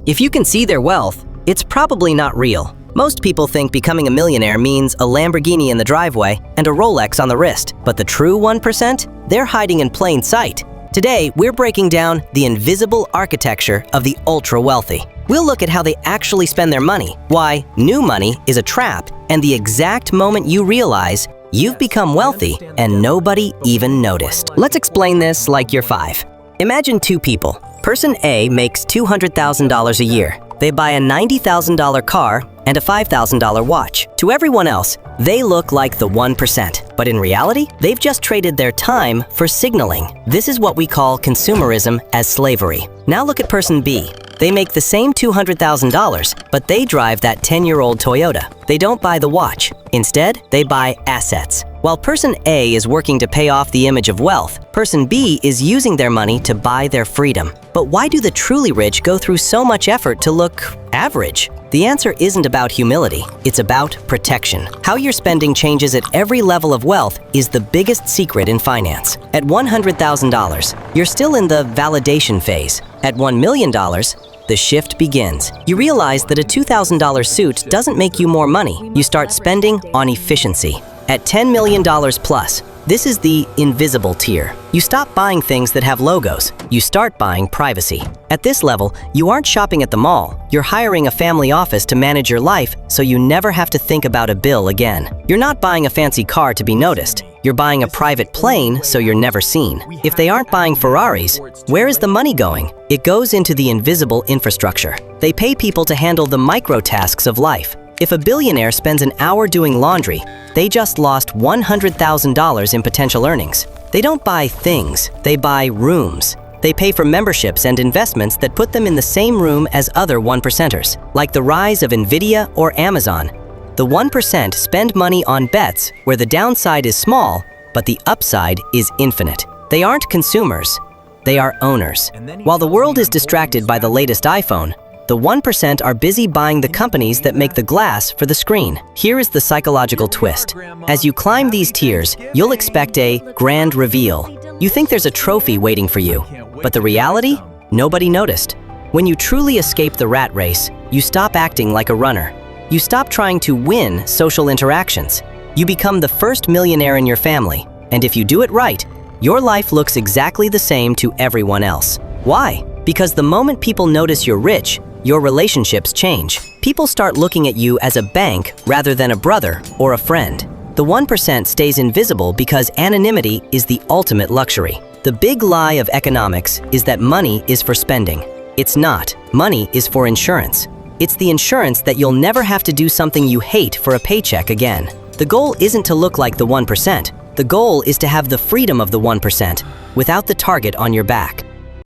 If you can see their wealth, it's probably not real. Most people think becoming a millionaire means a Lamborghini in the driveway and a Rolex on the wrist. But the true 1%? They're hiding in plain sight. Today, we're breaking down the invisible architecture of the ultra-wealthy. We'll look at how they actually spend their money, why new money is a trap, and the exact moment you realize you've become wealthy and nobody even noticed. Let's explain this like you're 5. Imagine 2 people. Person A makes $200,000 a year. They buy a $90,000 car and a $5,000 watch. To everyone else, they look like the 1%. But in reality, they've just traded their time for signaling. This is what we call consumerism as slavery. Now look at person B. They make the same $200,000, but they drive that 10-year-old Toyota. They don't buy the watch. Instead, they buy assets. While person A is working to pay off the image of wealth, person B is using their money to buy their freedom. But why do the truly rich go through so much effort to look average? The answer isn't about humility, it's about protection. How your spending changes at every level of wealth is the biggest secret in finance. At $100,000, you're still in the validation phase. At $1 million, the shift begins. You realize that a $2,000 suit doesn't make you more money. You start spending on efficiency. At $10 million plus, this is the invisible tier. You stop buying things that have logos. You start buying privacy. At this level, you aren't shopping at the mall. You're hiring a family office to manage your life so you never have to think about a bill again. You're not buying a fancy car to be noticed. You're buying a private plane so you're never seen. If they aren't buying Ferraris, where is the money going? It goes into the invisible infrastructure. They pay people to handle the micro tasks of life. If a billionaire spends an hour doing laundry, they just lost $100,000 in potential earnings. They don't buy things, they buy rooms. They pay for memberships and investments that put them in the same room as other 1%ers. Like the rise of Nvidia or Amazon, the 1% spend money on bets where the downside is small, but the upside is infinite. They aren't consumers, they are owners. While the world is distracted by the latest iPhone, the 1% are busy buying the companies that make the glass for the screen. Here is the psychological twist. As you climb these tiers, you'll expect a grand reveal. You think there's a trophy waiting for you, but the reality? Nobody noticed. When you truly escape the rat race, you stop acting like a runner. You stop trying to win social interactions. You become the first millionaire in your family, and if you do it right, your life looks exactly the same to everyone else. Why? Because the moment people notice you're rich, your relationships change. People start looking at you as a bank rather than a brother or a friend. The 1% stays invisible because anonymity is the ultimate luxury. The big lie of economics is that money is for spending. It's not. Money is for insurance. It's the insurance that you'll never have to do something you hate for a paycheck again. The goal isn't to look like the 1%. The goal is to have the freedom of the 1% without the target on your back.